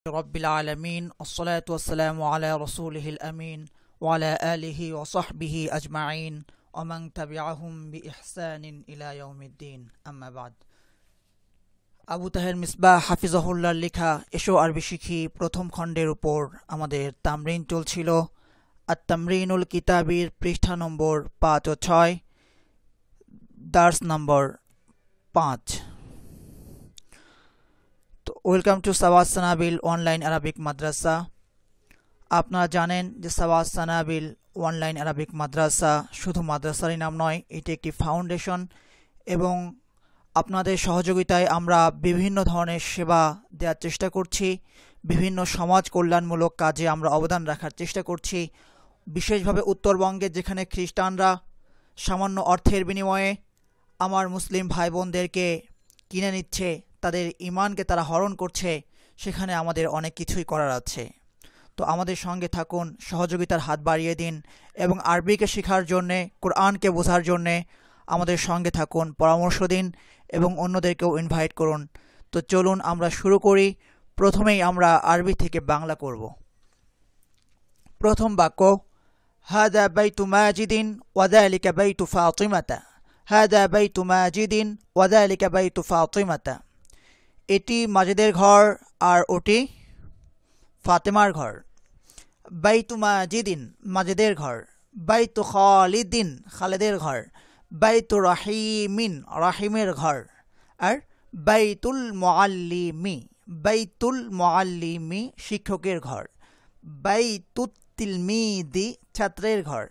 رب العالمين والصلاة والسلام على رسوله الأمين وعلى آله وصحبه أجمعين ومن تبعهم بإحسان إلى يوم الدين أما بعد আবু তাহের মিসবাহ হাফিজাহুল্লাহ লেখা এসো আরবি শিখি প্রথম খণ্ডের উপর আমাদের তামরিন চলছিল। আত-তামরিনুল কিতাবির পৃষ্ঠা নম্বর 5 ও 6, দার্স নম্বর 5। তো welcome to Sawad Sanabil online Arabic Madrasa. আপনারা জানেন যে সাওয়াদ সানাবিল অনলাইন আরবিক মাদ্রাসা শুধু মাদ্রাসারই নাম নয়, এটি একটি ফাউন্ডেশন এবং আপনাদের সহযোগিতায় আমরা বিভিন্ন ধরনের সেবা দেওয়ার চেষ্টা করছি। বিভিন্ন সমাজ কল্যাণমূলক কাজে আমরা অবদান রাখার চেষ্টা করছি। বিশেষভাবে উত্তরবঙ্গে যেখানে খ্রিস্টানরা সামান্য অর্থের বিনিময়ে আমার মুসলিম ভাই বোনদেরকে কিনে নিচ্ছে, তাদের ঈমানকে তারা হরণ করছে, সেখানে আমাদের অনেক কিছুই করার আছে। তো আমাদের সঙ্গে থাকুন, সহযোগিতার হাত বাড়িয়ে দিন এবং আরবিকে শেখার জন্যে, কোরআনকে বোঝার জন্যে আমাদের সঙ্গে থাকুন, পরামর্শ দিন এবং অন্যদেরকেও ইনভাইট করুন। তো চলুন আমরা শুরু করি। প্রথমেই আমরা আরবি থেকে বাংলা করব। প্রথম বাক্য, হাদা বাইতু মাজিদিন ওয়াযালিকা বাইতু ফাতিমাতা। হাদা বাইতু মাজিদিন ওয়াযালিকা বাইতু ফাতিমাতা। এটি মাজিদের ঘর আর ওটি ফাতেমার ঘর। বাইতু মাজিদিন মাজিদের ঘর। বাইতু খালিদিন খালেদের ঘর। বাইতু রাহিমিন রাহিমের ঘর। আর বাইতুল মুআল্লিমি বাইতুল মুআল্লিমি শিক্ষকের ঘর। বাইতুত তিলমিদি ছাত্রের ঘর।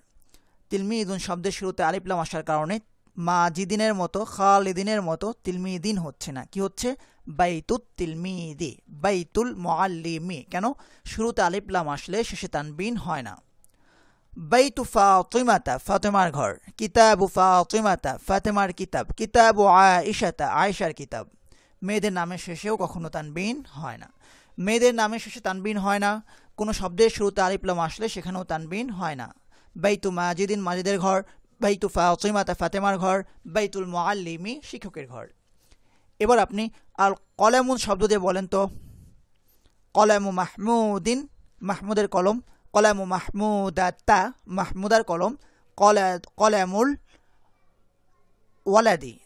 তিলমিদুন শব্দের শুরুতে আলিফ লাম আসার কারণে মাজিদিনের মতো খালিদিনের মতো তিলমিদিন হচ্ছে না, কি হচ্ছে? বাইতুত তিলমিদি বাইতুল মুআল্লিমি। কেন? শুরুতে আলিফ লাম আসলে শেষে তানবিন হয় না। বাইতু ফাতিমাতা ফাতেমার ঘর। কিতাবু ফাতিমাতা ফাতেমার কিতাব। কিতাবু আয়েশাতা আয়েশার কিতাব। মেয়েদের নামের শেষেও কখনো তানবিন হয় না। মেয়েদের নামের শেষে তানবিন হয় না। কোনো শব্দের শুরুতে আলিফ লাম আসলে সেখানেও তানবিন হয় না। বাইতু মাজিদিন মাজিদের ঘর। বাইতু ফাতিমাতা ফাতেমার ঘর। বাইতুল মুআল্লিমি শিক্ষকের ঘর। এবার আপনি আল কলামুন শব্দ দিয়ে বলেন তো। কলামু মাহমুদিন মাহমুদের কলম। কলামু মাহমুদাতা মাহমুদার কলম। কলামুল ওয়ালাদি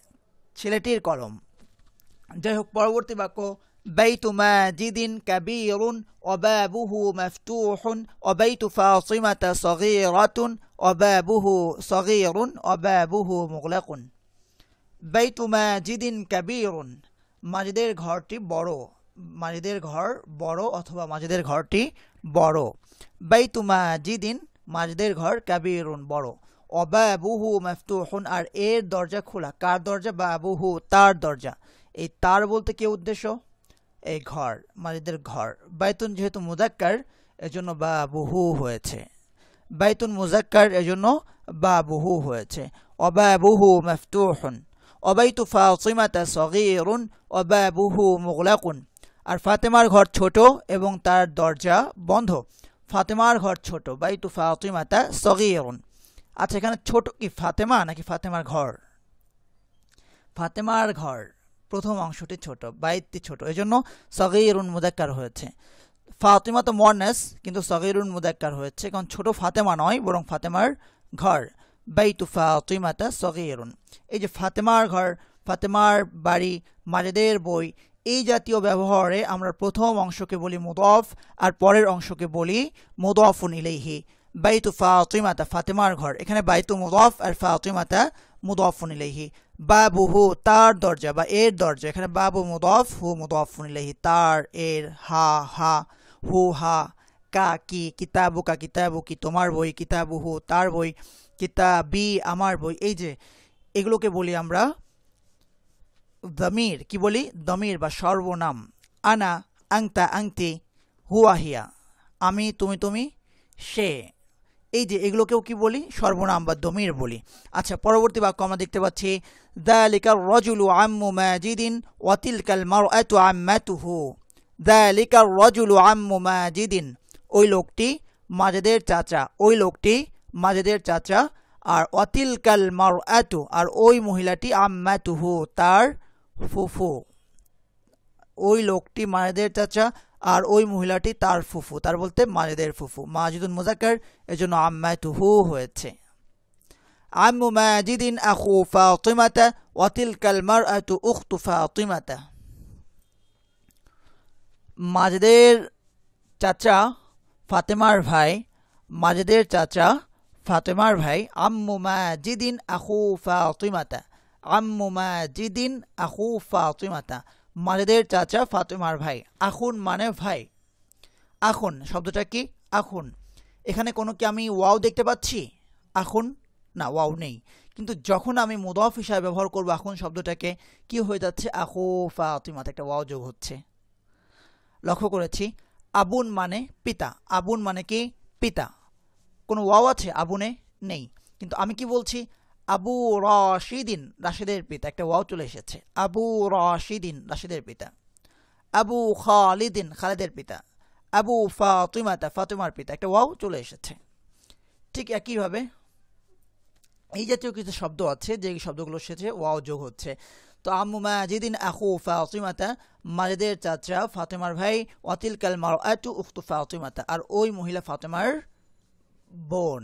ছেলেটির কলম। যাই হোক, পরবর্তী বাক্য, বাইতু মাজিদিন কাবীরুন ওয়া বাবুহু মাফতুহুন ওয়া বাইতু ফাতিমাতা সগীরাতুন ওয়া বাবুহু সগীরুন ওয়া বাবুহু মুগলাকুন। বাইতু মাজিদিন কাবীরুন মাজিদের ঘরটি বড়। মাজিদের ঘর বড় অথবা মাজিদের ঘরটি বড়। বাইতু মাজিদিন মাজিদের ঘর কাবীরুন বড়। ওয়া বাবুহু মাফতুহুন আর এর দরজা খোলা। কার দরজা? বাবুহু তার দরজা। এই তার বলতে কি উদ্দেশ্য? এই ঘর, মাজিদের ঘর। বাইতুন যেহেতু মুযাক্কার এজন্য বাবুহু হয়েছে। বাইতুন মুযাক্কার এজন্য বাবুহু হয়েছে। ওয়া বাবুহু মাফতুহুন। ওয়া বাইতু ফাতিমাতা সগীরুন ওয়া বাবুহু মুগলাকুন। আর ফাতেমার ঘর ছোট এবং তার দরজা বন্ধ। ফাতেমার ঘর ছোট। বাইতু ফাতিমাতা সগীরুন। আচ্ছা, এখানে ছোট কি ফাতেমা নাকি ফাতেমার ঘর? ফাতেমার ঘর প্রথম অংশটি ছোট, বাইতটি ছোট, এজন্য সগীরুন মুযাক্কার হয়েছে। ফাতিমা তো মুয়ান্নাস কিন্তু সগীরুন মুযাক্কার হয়েছে, কারণ ছোট ফাতেমা নয় বরং ফাতেমার ঘর। বাইতু ফাতিমাতা সগীরুন। এই যে ফাতেমার ঘর, ফাতেমার বাড়ি, মাজিদের বই, এই জাতীয় ব্যবহারে আমরা প্রথম অংশকে বলি মুদাফ আর পরের অংশকে বলি মুদাফুন ইলাইহি। বাইতু ফাতিমাতা ফাতেমার ঘর, এখানে বাইতু মুদাফ আর ফাতিমাতা মুদাফুন ইলাইহি। বাবুহু তার দরজা বা এর দরজা, এখানে বাবু মুদাফ হু মুদাফুন ইলাইহি। তার, এর, হা হা, হু হা, কা কি, কিতাবু কা কিতাবু কি তোমার বই, কিতাবুহু তার বই, কিতাবি আমার বই। এই যে এগুলোকে বলি আমরা দমির। কি বলি? দমির বা সর্বনাম। আনা আংতা আংতি হুয়া হিয়া আমি তুমি তুমি সে। এই যে এগুলোকেও কি বলি? সর্বনাম বা দমির বলি। আচ্ছা, পরবর্তী বাক্য আমরা দেখতে পাচ্ছি, যালিকার রাজুলু আম্মু মাজিদিন ওয়া তিলকাল মারআতু আম্মাতুহু। যালিকার রাজুলু আম্মু মাজিদিন ওই লোকটি মাজিদের চাচা। ওই লোকটি মাজিদের চাচা। আর ওয়াতিলকাল মারআতু আর ওই মহিলাটি আম্মাতুহু তার ফুফু। ওই লোকটি মাজিদের চাচা আর ওই মহিলাটি তার ফুফু, তার বলতে মাজেদের ফুফু। মাজিদুন মুজাক্কার, এজন্য আম্মাতুহু হয়েছে। আম্মু মাজিদিন আখু ফাতিমাতা ওয়া তিলকাল মারআতু উখতু ফাতিমাতা। মাজেদের চাচা ফাতেমার ভাই, মাজেদের চাচা ফাতেমার ভাই। আম্মু মাজিদিন আখু ফাতিমাতা, আম্মু মাজিদিন আখু ফাতিমাতা, মাজেদের চাচা ফাতেমার ভাই। আখুন মানে ভাই। আখুন শব্দটা কি? আখুন, এখানে কোনো কি আমি ওয়াও দেখতে পাচ্ছি? আখুন না, ওয়াও নেই। কিন্তু যখন আমি মুদাফ হিসাবে ব্যবহার করব আখুন শব্দটাকে, কি হয়ে যাচ্ছে? আখু ফাতিমাতা, একটা ওয়াও যোগ হচ্ছে। লক্ষ্য করেছি। আবুন মানে পিতা, আবুন মানে কি? পিতা। কোনো ওয়াও আছে আবুনে? নেই। কিন্তু আমি কি বলছি? আবু রাশিদিন, রাশিদের পিতা, একটা ওয়াও চলে এসেছে। আবু রাশিদিন, রাশিদের পিতা। আবু খালিদিন, খালিদের পিতা। আবু ফাতিমাতা, ফাতিমার পিতা, একটা ওয়াও চলে এসেছে। ঠিক একইভাবে এই জাতীয় কিছু শব্দ আছে যে শব্দগুলো এসেছে ওয়াও যোগ হচ্ছে। তো আম্মু মাজিদিন আখু ফাতিমাতা, মাজেদের চাচা ফাতেমার ভাই। ওয়াতিল কাল মারআতু উখতু ফাতিমাতা, আর ওই মহিলা ফাতেমার বোন।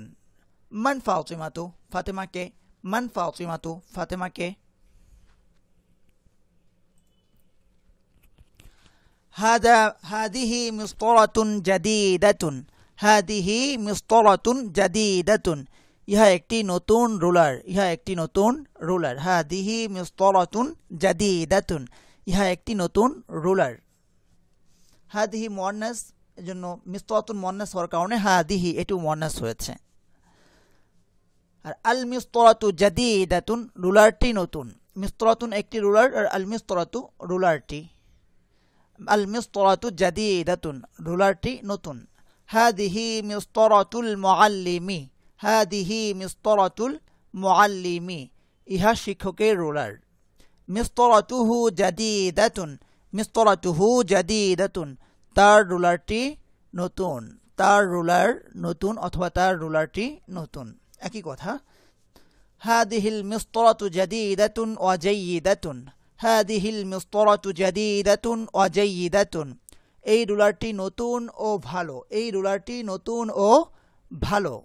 মান ফাতিমাতু, ফাতেমাকে। মান ফাতিমাতু, ফাতেমাকে। হাদিহি মিসতারাতুন জাদিদাতুন, হাদিহি মিসতারাতুন জাদিদাতুন, ইহা একটি নতুন রুলার, ইহা একটি নতুন রুলার। হাদিহি মিসতারাতুন জাদিদাতুন, ইহা একটি নতুন রুলার। হাদিহি মুয়ান্নাস, এজন্য মিসতারাতুন মুয়ান্নাস হওয়ার কারণে হাদিহি এটিও মুয়ান্নাস হয়েছে। আর আল মিসতারাতু জাদিদাতুন, রুলারটি নতুন। মিসতারাতুন একটি রুলার, আর আল মিসতারাতু রুলারটি। আল মিসতারাতু জাদিদাতুন, রুলারটি নতুন। হাদিহি মিসতারাতুল মুআল্লিমি, হাদিহি মিসতারাতুল মুআল্লিমি, ইহা শিক্ষকের রুলার। মিসতারাতুহু জাদিদাতুন, মিসতারাতুহু জাদিদাতুন, তার রুলারটি নতুন, তার রুলার নতুন, অথবা তার রুলারটি নতুন, একই কথা। হাদিহিল মিসতারাতু জাদিদাতুন ওয়া জাইয়িদাতুন, হাদিহিল মিসতারাতু জাদিদাতুন ওয়া জাইয়িদাতুন, এই রুলারটি নতুন ও ভালো, এই রুলারটি নতুন ও ভালো।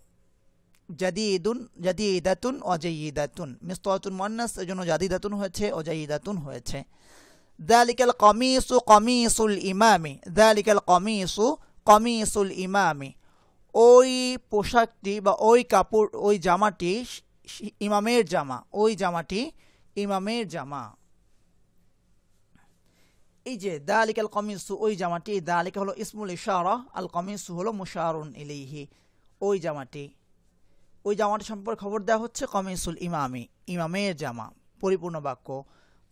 জাদিদুন, জাদিদাতুন ওয়া জাইয়িদাতুন, মিসতারাতুন মুয়ান্নাস, এজন্য জাদিদাতুন হয়েছে ও জাইয়িদাতুন হয়েছে। যালিকাল কামিসু কামিসুল ইমামি, যালিকাল কামিসু কামিসুল ইমামি, ওই পোশাকটি বা ওই কাপড়, ওই জামাটি ইমামের জামা, ওই জামাটি ইমামের জামা। এই যে যালিকাল কামিসু, ওই জামাটি, যালিকা হলো ইসমুল ইশারা, আল কামিসু হলো মুশারুন ইলাইহি, ওই জামাটি। ওই জামাটি সম্পর্কে খবর দেওয়া হচ্ছে কামিসুল ইমামি, ইমামের জামা, পরিপূর্ণ বাক্য।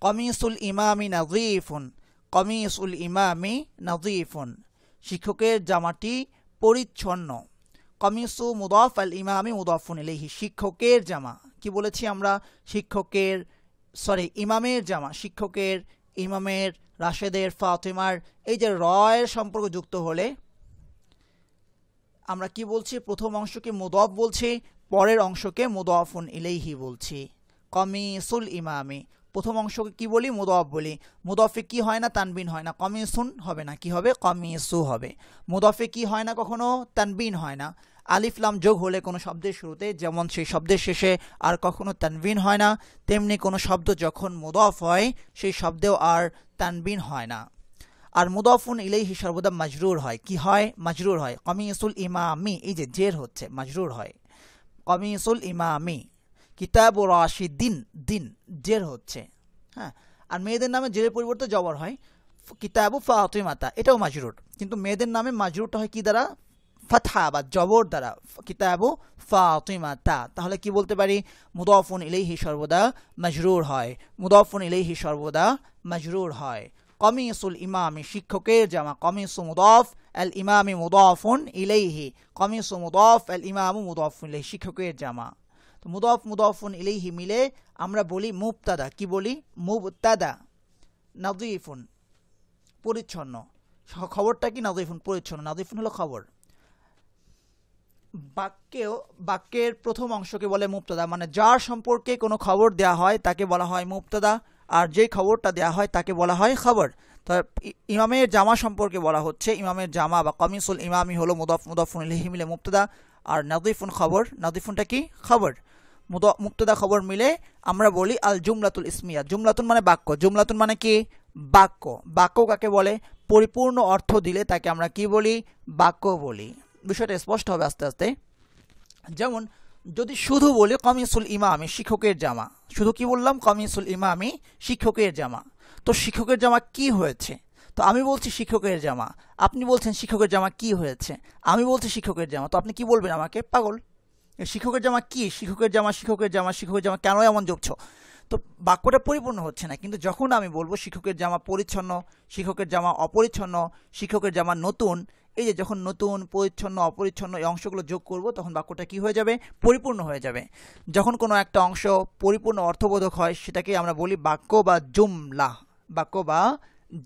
কামিসুল ইমামি নাযীফুন, কামিসুল ইমামি নাযীফুন, শিক্ষকের জামাটি পরিচ্ছন্ন। কামিসু মুদাফ, আল ইমামি মুদাফুন ইলাইহি, শিক্ষকের জামা। কি বলেছি আমরা? শিক্ষকের, ইমামের জামা, শিক্ষকের, ইমামের, রাশেদের, ফাতেমার। এই যে রয়ের সম্পর্ক যুক্ত হলে আমরা কি বলছি? প্রথম অংশকে মুদাফ বলছি, পরের অংশকে মুদাফুন ইলাইহি বলছি। কামিসুল ইমামি, প্রথম অংশকে কি বলি? মুদাফ বলি। মুদাফে কি হয় না? তানবিন হয় না। কামিসুন হবে না, কি হবে? কামিসু হবে। মুদাফে কি হয় না? কখনো তানবিন হয় না। আলিফ লাম যোগ হলে কোনো শব্দের শুরুতে, যেমন সেই শব্দের শেষে আর কখনো তানবিন হয় না, তেমনি কোনো শব্দ যখন মুদাফ হয় সেই শব্দেও আর তানবিন হয় না। আর মুদাফুন ইলাইহি সর্বদা মাজরুর হয়। কি হয়? মাজরুর হয়। কামিসুল ইমামি, এই যে জের হচ্ছে, মাজরুর হয়। কামিসুল ইমামি। কিতাবু রাশিদিন, দিন জের হচ্ছে। হ্যাঁ, আর মেয়েদের নামে জেরের পরিবর্তে জবর হয়। কিতাবু ফাতিমাতা, এটাও মাজরুর, কিন্তু মেয়েদের নামে মাজরুরটা হয় কি দ্বারা? ফাতহা বা জবর দ্বারা। কিতাবু ফাতিমাতা, তাহলে কি বলতে পারি? মুদাফুন ইলাইহি সর্বদা মাজরুর হয়, মুদাফুন ইলাইহি সর্বদা মাজরুর হয়। কামিসুল ইমামি, শিক্ষকের জামা। কামিসু মুদাফ, আল ইমামি মুদাফুন ইলাইহি, কামিসু মুদাফ, আল ইমামু মুদাফুন ইলাইহি, শিক্ষকের জামা। তো মুদাফ মুদাফুন ইলাইহি মিলে আমরা বলি মুবতাদা। কি বলি? মুবতাদা। নাযীফুন, পরিচ্ছন্ন। খবরটা কি? নাযীফুন, পরিচ্ছন্ন। নাযীফুন হলো খবর। বাক্যের প্রথম অংশকে বলে মুবতাদা, মানে যার সম্পর্কে কোনো খবর দেয়া হয় তাকে বলা হয় মুবতাদা, আর যেই খবরটা দেয়া হয় তাকে বলা হয় খবর। তো ইমামের জামা সম্পর্কে বলা হচ্ছে, ইমামের জামা বা কমিসুল ইমামি হলো মুদাফ মুদাফুন ইলাইহি মিলে মুবতাদা, আর নাদিফুন খবর, নাদিফুনটা কি খবর, মুবতাদা খবর মিলে আমরা বলি আল জুমলাতুল ইসমিয়া। জুমলাতুন মানে বাক্য, জুমলাতুন মানে কি বাক্য। বাক্য কাকে বলে? পরিপূর্ণ অর্থ দিলে তাকে আমরা কি বলি? বাক্য বলি। বিষয়টা স্পষ্ট হবে আস্তে আস্তে। যেমন যদি শুধু বলি কমিসুল ইমামি শিক্ষকের জামা, শুধু কি বললাম? কমিসুল ইমামি শিক্ষকের জামা। তো শিক্ষকের জামা কি হয়েছে? তো আমি বলছি শিক্ষকের জামা, আপনি বলছেন শিক্ষকের জামা কি হয়েছে, আমি বলছি শিক্ষকের জামা, তো আপনি কি বলবেন আমাকে? পাগল। শিক্ষকের জামা কি? শিক্ষকের জামা, শিক্ষকের জামা, শিক্ষকের জামা, কেন এমন যোগছ? তো বাক্যটা পরিপূর্ণ হচ্ছে না। কিন্তু যখন আমি বলবো শিক্ষকের জামা পরিচ্ছন্ন, শিক্ষকের জামা অপরিচ্ছন্ন, শিক্ষকের জামা নতুন, এই যে যখন নতুন, পরিচ্ছন্ন, অপরিচ্ছন্ন এই অংশগুলো যোগ করব তখন বাক্যটা কি হয়ে যাবে? পরিপূর্ণ হয়ে যাবে। যখন কোনো একটা অংশ পরিপূর্ণ অর্থবোধক হয় সেটাকে আমরা বলি বাক্য বা জুমলা, বাক্য বা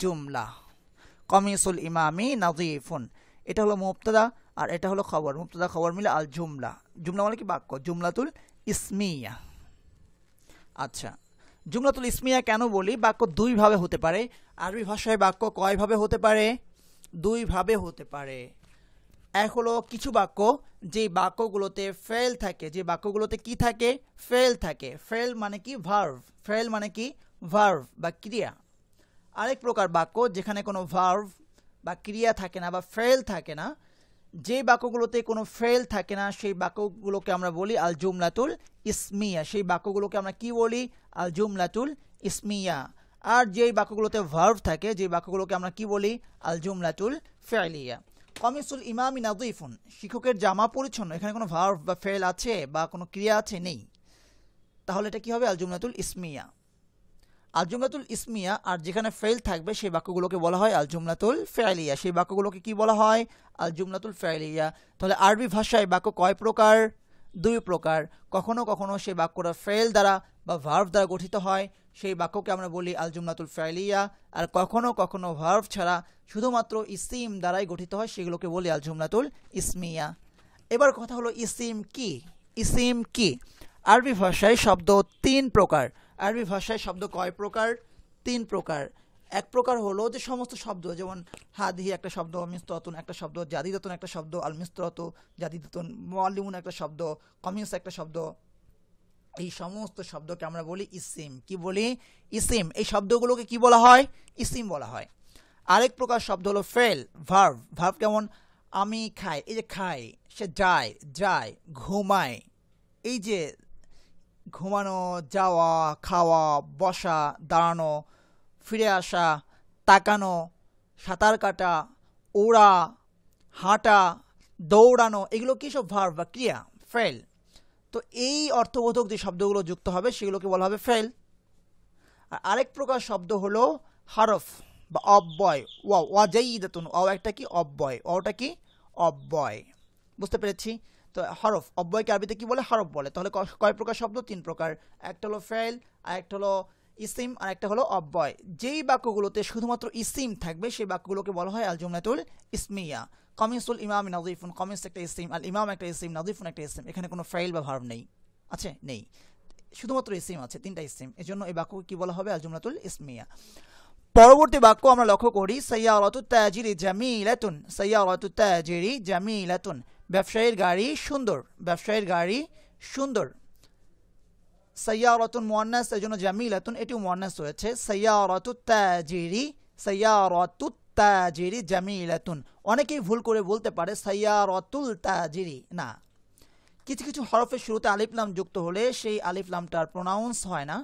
জুমলা। কমিসুল ইমামি নাযীফুন, এটা হলো মুবতাদা আর এটা হলো খবর, মুবতাদা খবর মিলে আল জুমলা। জুমলা মানে কি বাক্য, জুমলাতুল ইসমিয়া। আচ্ছা, জুমলাতুল ইসমিয়া কেন বলি? বাক্য দুইভাবে হতে পারে। আরবি ভাষায় বাক্য কয়ভাবে হতে পারে? দুইভাবে হতে পারে। এক হলো কিছু বাক্য যে বাক্যগুলোতে ফেল থাকে, যে বাক্যগুলোতে কি থাকে? ফেল থাকে। ফেল মানে কি? ভার্ভ। ফেল মানে কি? ভার্ভ বা ক্রিয়া। আরেক প্রকার বাক্য যেখানে কোনো ভার্ভ বা ক্রিয়া থাকে না বা ফেল থাকে না, যে বাক্যগুলোতে কোনো ফেল থাকে না সেই বাক্যগুলোকে আমরা বলি আল জুমলাতুল ইসমিয়া। সেই বাক্যগুলোকে আমরা কি বলি? আল জুমলাতুল ইসমিয়া। আর যেই বাক্যগুলোতে ভার্ভ থাকে, যে বাক্যগুলোকে আমরা কি বলি? আল জুমলাতুল ফি'লিয়া। কমিসুল ইমামি নাযীফুন, শিক্ষকের জামা পরিচ্ছন্ন, এখানে কোনো ভার্ভ বা ফেল আছে বা কোনো ক্রিয়া আছে? নেই। তাহলে এটা কি হবে? আল জুমলাতুল ইসমিয়া। আল জুমলাতুল ইসমিয়া। আর যেখানে ফেল থাকবে সেই বাক্যগুলোকে বলা হয় আল জুমলাতুল ফি'লিয়া। সেই বাক্যগুলোকে কি বলা হয়? আল জুমলাতুল ফি'লিয়া। তাহলে আরবি ভাষায় বাক্য কয় প্রকার? দুই প্রকার। কখনো কখনো সেই বাক্যটা ফেল দ্বারা বা ভার্ভ দ্বারা গঠিত হয়, সেই বাক্যকে আমরা বলি আল জুমলাতুল ফি'লিয়া। আর কখনো কখনো ভার্ভ ছাড়া শুধুমাত্র ইসিম দ্বারাই গঠিত হয়, সেগুলোকে বলি আল জুমলাতুল ইসমিয়া। এবার কথা হলো ইসিম কি? ইসিম কি? আরবি ভাষায় শব্দ তিন প্রকার। আরবি ভাষায় শব্দ কয় প্রকার? তিন প্রকার। এক প্রকার হলো যে সমস্ত শব্দ, যেমন হাদিহি একটা শব্দ, মিসরাতুন একটা শব্দ, জাদিদাতুন একটা শব্দ, আল মিসরাতু জাদিদাতুন, মুআল্লিমুন একটা শব্দ, কমিস একটা শব্দ, এই সমস্ত শব্দকে আমরা বলি ইসিম। কি বলি? ইসিম। এই শব্দগুলোকে কি বলা হয়? ইসিম বলা হয়। আরেক প্রকার শব্দ হলো ফেল, ভার্ভ। ভার্ভ কেমন? আমি খাই, এই যে খাই, সে যায়, যায়, ঘুমায়, এই যে ঘুমানো, যাওয়া, খাওয়া, বসা, দাঁড়ানো, ফিরে আসা, তাকানো, সাঁতার কাটা, ওড়া, হাঁটা, দৌড়ানো, এগুলো কি সব ভার্ব বা ক্রিয়া, ফেল। তো এই অর্থবোধক যে শব্দগুলো যুক্ত হবে সেগুলোকে বলা হবে ফেল। আর আরেক প্রকার শব্দ হলো হরফ বা অব্যয়। ওয়াজাইদাতুন, অ একটা কি? অব্যয়। অটা কি? অব্যয়। বুঝতে পেরেছি? তো হরফ, অব্যয়কে আরবিতে কি বলে? হরফ বলে। তাহলে কয় প্রকার শব্দ? তিন প্রকার। একটা হলো ফেল, আর একটা হলো ইসিম, আর একটা হলো অব্যয়। যেই বাক্যগুলোতে শুধুমাত্র ইসিম থাকবে সেই বাক্যগুলোকে বলা হয় আল জুমলাতুল ইসমিয়া। কমিসুল ইমাম নাযীফুন, কমিস একটা ইসিম, আল ইমাম একটা ইসিম, নাযীফুন একটা ইসিম। এখানে কোনো ফেল বা ভার্ব নেই, আছে? নেই, শুধুমাত্র ইসিম আছে, তিনটা ইসিম। এজন্য এই বাক্যকে কি বলা হবে? আল জুমলাতুল ইসমিয়া। পরবর্তী বাক্য আমরা লক্ষ্য করি, সাইয়ারাতুত তাজিরি জামিলাতুন। সাইয়ারাতুত তাজিরি জামিলাতুন, ব্যবসায়ীর গাড়ি সুন্দর, ব্যবসায়ীর গাড়ি সুন্দর। সাইয়ারাতুন মুয়ান্নাস, এজন্য জামিলাতুন এটিও মুয়ান্নাস হয়েছে। সাইয়ারাতুত তাজিরি, সাইয়ারাতুত তাজিরি জামিলাতুন। অনেকেই ভুল করে বলতে পারে সাইয়ারাতুল তাজিরি, না। কিছু কিছু হরফের শুরুতে আলিফ লাম যুক্ত হলে সেই আলিফ লামটার প্রোনাউন্স হয় না।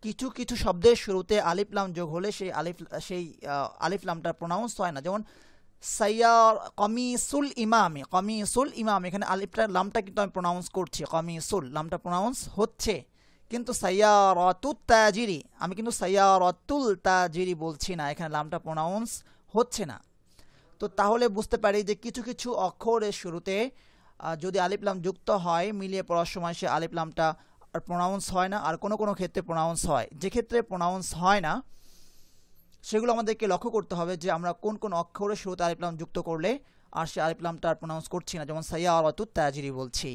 কিছু কিছু শব্দের শুরুতে আলিফ লাম যোগ হলে সেই আলিফ লামটার প্রোনাউন্স হয় না। যেমন কমিসুল ইমামি, কমিসুল ইমাম, এখানে আলিফটার লামটা কিন্তু আমি প্রোনাউন্স করছি, কমিসুল লামটা প্রোনাউন্স হচ্ছে। কিন্তু সাইয়ারাতুত তাজিরি, আমি কিন্তু সাইয়ারাতুল তাজিরি বলছি না, এখানে লামটা প্রোনাউন্স হচ্ছে না। তো তাহলে বুঝতে পারি যে কিছু কিছু অক্ষরের শুরুতে যদি আলিফ লাম যুক্ত হয়, মিলিয়ে পড়ার সময় সে আলিফ লামটা আর প্রোনাউন্স হয় না। আর কোনো কোনো ক্ষেত্রে প্রোনাউন্স হয়। যে ক্ষেত্রে প্রোনাউন্স হয় না সেগুলো আমাদেরকে লক্ষ্য করতে হবে যে আমরা কোন কোন অক্ষরের শুরুতে আলিফ লাম যুক্ত করলে আর সে আলিফ লামটা আর প্রোনাউন্স করছি না। যেমন সাইয়ারাতুত তাজিরি বলছি।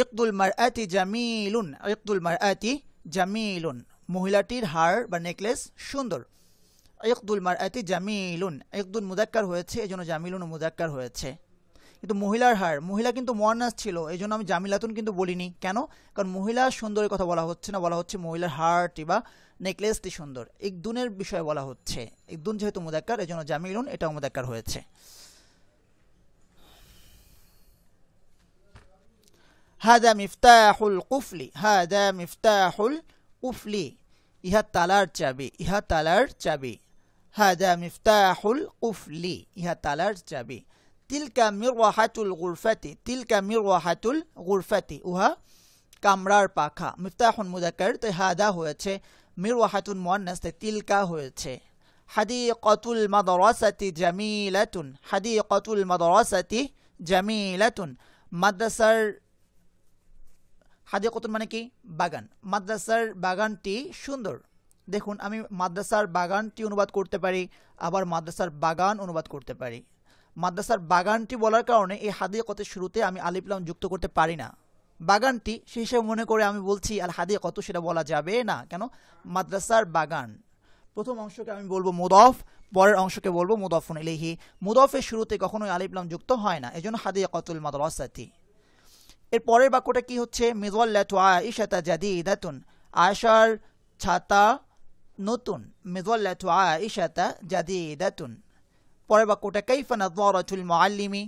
ইকদুল মারআতি জামিলুন, ইকদুল মারআতি জামিলুন, মহিলাটির হার বা নেকলেস সুন্দর। ইকদুল মারআতি জামিলুন, ইকদুল মুযাক্কার হয়েছে এজন্য জামিলুন মুযাক্কার হয়েছে। কিন্তু মহিলার হার, মহিলা কিন্তু মুয়ান্নাস ছিল এজন্য আমি জামিলাতুন কিন্তু বলিনি। কেন? কারণ মহিলার সুন্দরের কথা বলা হচ্ছে না, বলা হচ্ছে মহিলার হারটি বা নেকলেসটি সুন্দর, ইকদুনের বিষয়ে বলা হচ্ছে। ইকদুন যেহেতু মুযাক্কার এজন্য জামিলুন এটাও মুযাক্কার হয়েছে। হাদা মিফতাহুল কুফলি, হাদা মিফতাহুল কুফলি, ইহা তালার চাবি, ইহা তালার চাবি। হাদা মিফতাহুল কুফলি, ইহা তালার চাবি। তিলকা মিরওয়াহাতুল গুরফাতি, তিলকা মিরওয়াহাতুল গুরফাতি, উহা কামরার পাখা। মিফতাহুন মুযাক্কার তাই হাদা হয়েছে, মিরওয়াহাতুন মুয়ান্নাস তাই তিলকা হয়েছে। হাদিকাতুল মাদ্রাসাতি জামিলাতুন, হাদিকাতুল মাদ্রাসাতি জামিলাতুন, মাদ্রাসার হাদিকাতুন মানে কি? বাগান। মাদ্রাসার বাগানটি সুন্দর। দেখুন আমি মাদ্রাসার বাগানটি অনুবাদ করতে পারি, আবার মাদ্রাসার বাগান অনুবাদ করতে পারি। মাদ্রাসার বাগানটি বলার কারণে এই হাদিকাতের শুরুতে আমি আলিফ লাম যুক্ত করতে পারি না। বাগানটি সেই হিসেবে মনে করে আমি বলছি আল হাদিকাতু, সেটা বলা যাবে না। কেন? মাদ্রাসার বাগান। প্রথম অংশকে আমি বলবো মুদাফ, পরের অংশকে বলবো মুদাফুন ইলাইহি। মুদাফের শুরুতে কখনোই আলিফ লাম যুক্ত হয় না, এজন্য হাদিকাতুল মাদ্রাসাতি। এর পরের বাক্যটা কি হচ্ছে? মিযল্লাতু আয়েশাতা জাদিদাতুন, আয়েশার ছাতা নতুন। মিযল্লাতু আয়েশাতা জাদিদাতুন। পরের বাক্যটা কাইফা নাযরাতুল মুআল্লিমি,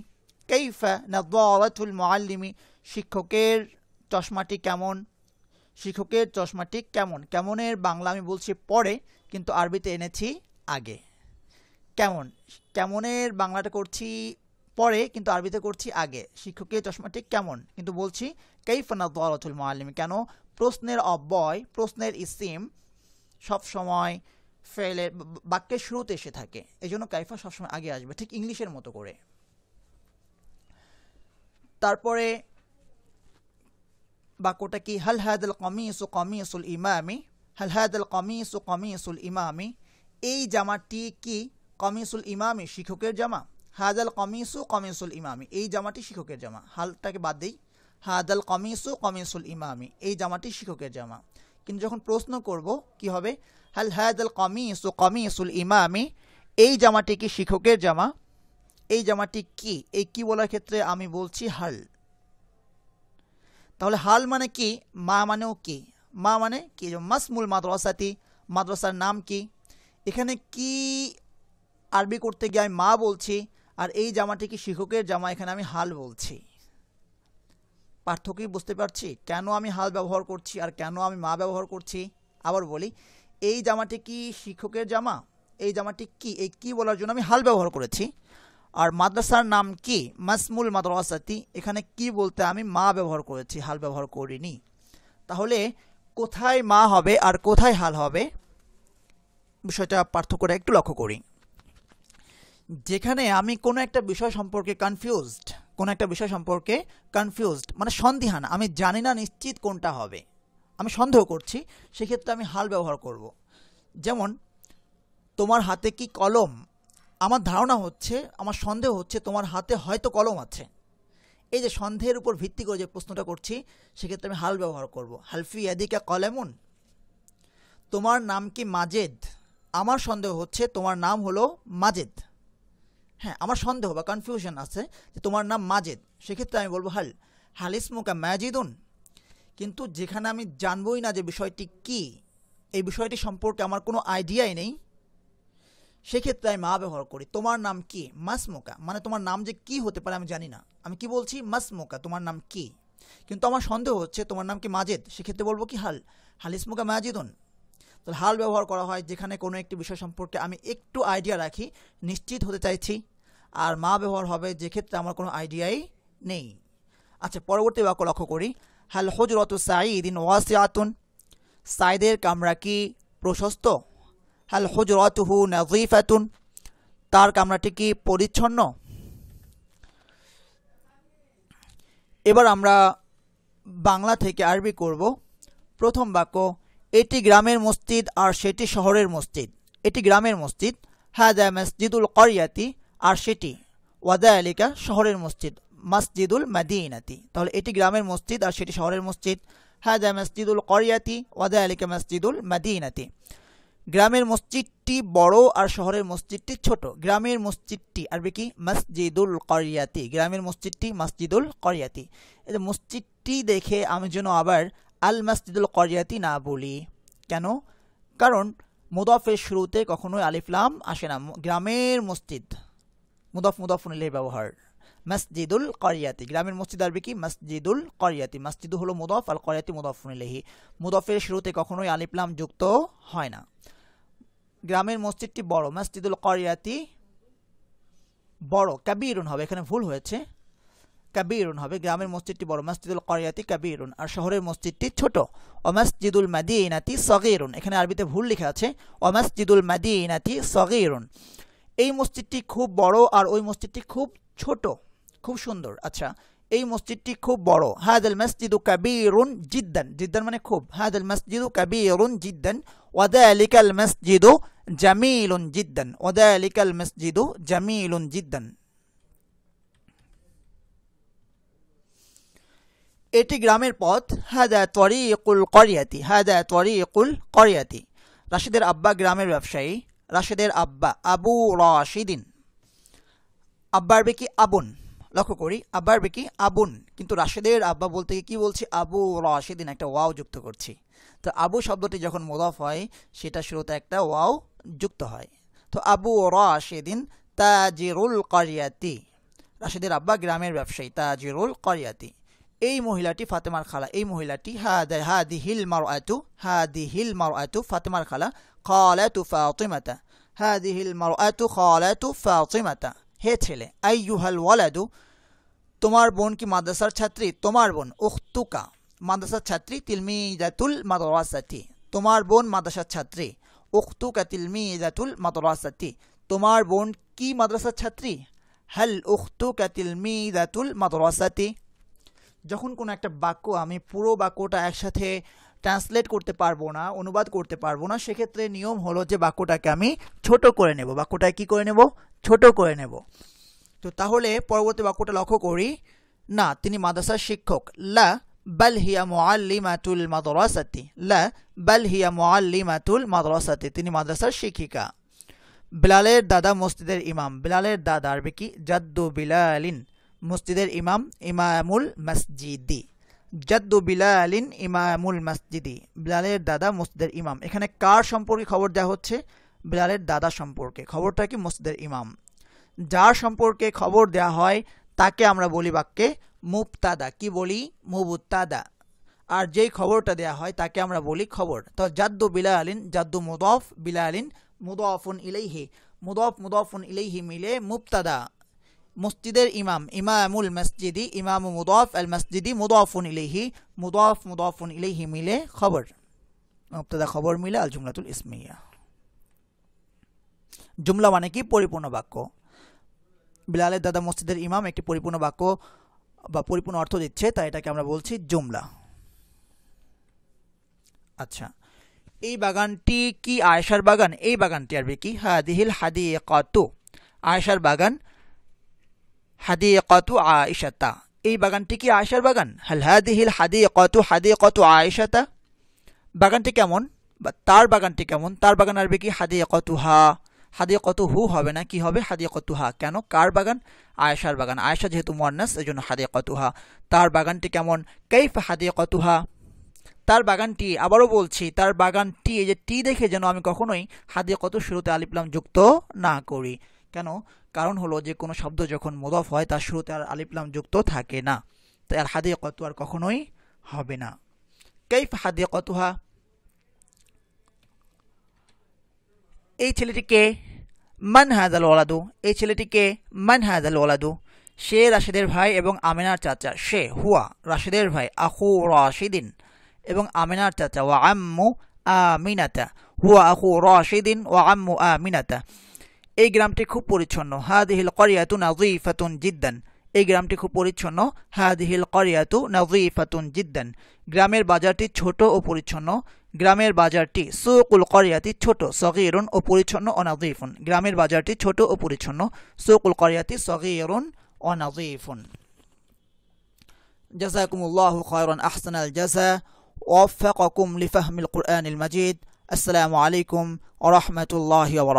কাইফা নাযরাতুল মুআল্লিমি, শিক্ষকের চশমাটি কেমন, শিক্ষকের চশমাটি কেমন। কেমনের বাংলা আমি বলছি পরে, কিন্তু আরবিতে এনেছি আগে। কেমন, কেমনের বাংলাটা করছি পরে কিন্তু আরবিতে করছি আগে। শিক্ষকের চশমাটি কেমন, কিন্তু বলছি কাইফা নাযরাতুল মুআল্লিমি। কেন? প্রশ্নের অব্যয়, প্রশ্নের ইসিম সবসময় ফেলের বাক্যের শুরুতে এসে থাকে, এই জন্য কাইফা সবসময় আগে আসবে, ঠিক ইংলিশের মতো করে। তারপরে বাক্যটা কি? হাল হাদাল কমিসু কমিসুল ইমামি, হাল হাদাল কমিসু কমিসুল ইমামি, এই জামাটি কি কমিসুল ইমামি, শিক্ষকের জামা। হাদাল কমিসু কমিসুল ইমামি, এই জামাটি শিক্ষকের জামা। হালটাকে বাদ দেই, হাদাল কমিসু কমিসুল ইমামি, এই জামাটি শিক্ষকের জামা। কিন্তু যখন প্রশ্ন করব কি হবে? হাল হাদাল কমিসু কমিসুল ইমামি, এই জামাটি কি শিক্ষকের জামা। এই জামাটি কি, এই কি বলার ক্ষেত্রে আমি বলছি হাল। তাহলে হাল মানে কি? মা মানেও কি, মা মানে কি? মাসমুল মাদ্রাসাতি, মাদ্রাসার নাম কি। এখানে কি আরবি করতে গিয়ে আমি মা বলছি, আর এই জামাটি কি শিক্ষকের জামা, এখানে আমি হাল বলছি। পার্থক্য বুঝতে পারছি কেন আমি হাল ব্যবহার করছি আর কেন আমি মা ব্যবহার করছি। আবার বলি, এই জামাটি কি শিক্ষকের জামা, এই জামাটি কি, এই কি বলার জন্য আমি হাল ব্যবহার করেছি। আর মাদ্রাসার নাম কি? মাসমুল মাদ্রাসাতি, এখানে কি বলতে আমি মা ব্যবহার করেছি, হাল ব্যবহার করিনি। তাহলে কোথায় মা হবে আর কোথায় হাল হবে, বিষয়টা পার্থক্যটা একটু লক্ষ্য করি। যেখানে আমি কোনো একটা বিষয় সম্পর্কে কনফিউজড, কোনো একটা বিষয় সম্পর্কে কনফিউজড মানে সন্দিহান, আমি জানি না নিশ্চিত কোনটা হবে, আমি সন্দেহ করছি, সেক্ষেত্রে আমি হাল ব্যবহার করব। যেমন তোমার হাতে কি কলম, আমার ধারণা হচ্ছে, আমার সন্দেহ হচ্ছে তোমার হাতে হয়তো কলম আছে। এই যে সন্দেহের উপর ভিত্তি করে যে প্রশ্নটা করছি, সেক্ষেত্রে আমি হাল ব্যবহার করব। হালফি ইয়াদিকা কলেমুন, তোমার নাম কি মাজেদ, আমার সন্দেহ হচ্ছে তোমার নাম হলো মাজেদ। হ্যাঁ, আমার সন্দেহ বা কনফিউশন আছে যে তোমার নাম মাজেদ, সেক্ষেত্রে আমি বলবো হাল, হালিসমুকা মাজিদুন। কিন্তু যেখানে আমি জানবই না যে বিষয়টি কি, এই বিষয়টি সম্পর্কে আমার কোনো আইডিয়াই নেই, সেক্ষেত্রে আমি মা ব্যবহার করি। তোমার নাম কি? মাসমুকা, মানে তোমার নাম যে কি হতে পারে আমি জানি না, আমি কি বলছি? মাসমুকা, তোমার নাম কি। কিন্তু আমার সন্দেহ হচ্ছে তোমার নাম কি মাজেদ, সেক্ষেত্রে বলবো কি হাল, হালিসমুকা মাজিদুন। তাহলে হাল ব্যবহার করা হয় যেখানে কোনো একটি বিষয় সম্পর্কে আমি একটু আইডিয়া রাখি, নিশ্চিত হতে চাইছি। আর মা ব্যবহার হবে যে ক্ষেত্রে আমার কোনো আইডিয়াই নেই। আচ্ছা, পরবর্তী বাক্য লক্ষ্য করি। হাল হুজরাতু সাঈদিন ওয়াসিআতুন, সাঈদের কামরা কি প্রশস্ত। হাল হুজরাতুহু নাযীফাতুন, তার কামরাটি কি পরিচ্ছন্ন। এবার আমরা বাংলা থেকে আরবি করব। প্রথম বাক্য, এটি গ্রামের মসজিদ আর সেটি শহরের মসজিদ। এটি গ্রামের মসজিদ, হাদা মসজিদুল করিয়াতি, আর সেটি ওয়াদালিকা শহরের মসজিদ, মসজিদুল মাদিনাতি। তাহলে এটি গ্রামের মসজিদ আর সেটি শহরের মসজিদ, হাদা মসজিদুল করিয়াতি ওয়াদালিকা মসজিদুল মাদিনাতি। গ্রামের মসজিদটি বড় আর শহরের মসজিদটি ছোট। গ্রামের মসজিদটি আরবি কি মসজিদুল করিয়াতি, গ্রামের মসজিদটি মসজিদুল করিয়াতি। এই যে মসজিদটি দেখে আমি যেন আবার আল মসজিদুল করিয়াতি না বলি, কেন? কারণ মুদাফের শুরুতে কখনোই আলিফ লাম আসে না। গ্রামের মসজিদ মুদাফ মুদাফুন ইলাইহি ব্যবহার। মসজিদুল করিয়াতি, গ্রামের মসজিদ আরবি কি মসজিদুল করিয়াতি। মসজিদু হলো মুদাফ, আল করিয়াতি মুদাফুন ইলাইহি। মুদাফের শুরুতে কখনোই আলিফ লাম যুক্ত হয় না। গ্রামের মসজিদটি বড়, মসজিদুল করিয়াতি বড়, কাবীরুন হবে, এখানে ভুল হয়েছে, কাবীরুন হবে। গ্রামের মসজিদটি বড়, মসজিদুল করিয়াতি কাবীরুন। আর শহরের মসজিদটি ছোট। ও মসজিদুল মাদিনাতি সগীরুন, এখানে আরবিতে ভুল লেখা আছে, ও মসজিদুল মাদিনাতি সগীরুন। এই মসজিদটি খুব বড় আর ওই মসজিদটি খুব ছোট। খুব সুন্দর। আচ্ছা, এই মসজিদটি খুব বড়। হাদাল মসজিদু কাবীরুন জিদ্দান, জিদ্দান মানে খুব। হাদাল মসজিদু কাবীরুন জিদ্দান ওয়াযালিকাল মসজিদু জামিলুন জিদ্দান, ওয়াযালিকাল মসজিদু জামিলুন জিদ্দান। এটি গ্রামের পথ। হাদা তরিকুল করিয়াতি, হাদা তরিকুল করিয়াতি। রাশেদের আব্বা গ্রামের ব্যবসায়ী। রাশেদের আব্বা আবু রাশিদিন। আব্বা আরবি কি আবুন, লক্ষ্য করি আব্বা আরবি কি আবুন, কিন্তু রাশেদের আব্বা বলতে কি বলছি আবু রাশিদিন, একটা ওয়াও যুক্ত করছি। তো আবু শব্দটি যখন মুদাফ হয় সেটা শুরুতে একটা ওয়াও যুক্ত হয়। তো আবু রাশিদিন তাজিরুল করিয়াতি। রাশেদের আব্বা গ্রামের ব্যবসায়ী, তাজিরুল করিয়াতি। এই মহিলাটি ফাতেমার খালা। এই মহিলাটি হাদিহিল মারআতু, হাদিহিল মারআতু ফাতেমার খালা। খালাতু ফাতিমাতা, হাদিহিল মারআতু খালাতু ফাতিমাতা। হে ছেলে। আইয়ুহাল ওয়ালাদু, তোমার বোন কি মাদ্রাসার ছাত্রী? তোমার বোন। উখতুকা, মাদ্রাসার ছাত্রী। তিলমিজাতুল মাদ্রাসাতি, তোমার বোন মাদ্রাসার ছাত্রী। উখতুকা তিলমিজাতুল মাদ্রাসাতি, তোমার বোন কি মাদ্রাসার ছাত্রী? হাল উখতুকা তিলমিজাতুল মাদ্রাসাতি। যখন কোনো একটা বাক্য আমি পুরো বাক্যটা একসাথে ট্রান্সলেট করতে পারবো না, অনুবাদ করতে পারবো না, সেক্ষেত্রে নিয়ম হলো যে বাক্যটাকে আমি ছোট করে নেব। বাক্যটাকে কি করে নেব? ছোট করে নেব। তো তাহলে পরবর্তী বাক্যটা লক্ষ্য করি। না, তিনি মাদ্রাসার শিক্ষক। লা বাল হিয়া মুআল্লিমাতুল মাদ্রাসাতি, লা বাল হিয়া মুআল্লিমাতুল মাদ্রাসাতি, তিনি মাদ্রাসার শিক্ষিকা। বিলালের দাদা মসজিদের ইমাম। বিলালের দাদা আরবি কি জাদ্দু বিলালিন, মসজিদের ইমাম ইমামুল মসজিদি। জাদ্দু বিলালিন ইমামুল মসজিদি, বিলালের দাদা মসজিদের ইমাম। এখানে কার সম্পর্কে খবর দেওয়া হচ্ছে? বিলালের দাদা সম্পর্কে। খবরটা কি? মসজিদের ইমাম। যার সম্পর্কে খবর দেওয়া হয় তাকে আমরা বলি বাক্যে মুবতাদা। কি বলি? মুবতাদা। আর যেই খবরটা দেওয়া হয় তাকে আমরা বলি খবর। তো জাদ্দু বিলালিন, জাদ্দু মুদাফ, বিলালিন মুদাফুন ইলাইহি, মুদাফ মুদাফুন ইলাইহি মিলে মুবতাদা। মসজিদের ইমাম ইমামুল মসজিদি, ইমাম মুদাফ, আল মসজিদি মুদাফুন ইলাইহি, মুদাফ মুদাফুন ইলাইহি মিলে খবর। মুবতাদা খবর মিলে আল জুমলাতুল ইসমিয়া। জুমলা মানে কি? পরিপূর্ণ বাক্য। বিলালের দাদা মসজিদের ইমাম একটি পরিপূর্ণ বাক্য বা পরিপূর্ণ অর্থ দিচ্ছে, তাই এটাকে আমরা বলছি জুমলা। আচ্ছা, এই বাগানটি কি আয়েশার বাগান? এই বাগানটি আরবি কি হাদিহিল হাদিকাতু, আয়েশার বাগান। হাদিকাতু আয়েশাতা, এই বাগানটি কি আয়েশার বাগান? হাল হাদিহিল হাদিকাতু হাদিকাতু আয়েশাতা, বাগানটি কেমন বা তার বাগানটি কেমন? তার বাগান আরবি কি হাদিকাতুহা। হাদিকাতুহু হবে না, কি হবে? হাদিকাতুহা। কেন? কার বাগান? আয়েশার বাগান। আয়েশা যেহেতু মুয়ান্নাস এজন্য হাদিকাতুহা। তার বাগানটি কেমন? কাইফা হাদিকাতুহা, তার বাগানটি। আবারও বলছি, তার বাগানটি। এই যে টি দেখে যেন আমি কখনোই হাদিকাতু শুরুতে আলিফ লাম যুক্ত না করি। কেন? কারণ হলো যে কোনো শব্দ যখন মুদাফ হয় তার শুরুতে আর আলিফ লাম যুক্ত থাকে না, তাই আর হাদিকাতু আর কখনোই হবে না। কাইফা হাদিকাতুহা, এই ছেলেটিকে। মান হাযাল ওয়ালাদু, এই ছেলেটিকে। মান হাযাল ওয়ালাদু, সে রাশেদের ভাই এবং আমিনার চাচা। সে হুয়া রাশেদের ভাই, আখু রাশিদিন এবং আমিনার চাচা। ওয়া আম্মু আমিনাতা, হুয়া আখু রাশিদিন ওয়া আম্মু আমিনাতা। এই গ্রামটি খুব পরিচ্ছন্ন। হাদিহিল করিয়াতু নাযীফাতুন জিদ্দান, এই গ্রামটি খুব পরিচ্ছন্ন। হাদিহিল করিয়াতু নাযীফাতুন জিদ্দান, গ্রামের বাজারটি ছোট ও পরিচ্ছন্ন। গ্রামের বাজারটি। সুকুল করিয়াতি ছোট, সগীরুন ও পরিচ্ছন্ন, ও নাযীফুন, গ্রামের বাজারটি ছোট ও পরিচ্ছন্ন। সুকুল করিয়াতি সগীরুন ও নাযীফুন। জাযাকুমুল্লাহু খায়রান আহসানাল জাযা, ওয়াফাকাকুম লিফাহমিল কুরআনিল মাজিদ। আসসালামু আলাইকুম ওয়া রাহমাতুল্লাহি ওয়া বারাকাতুহু।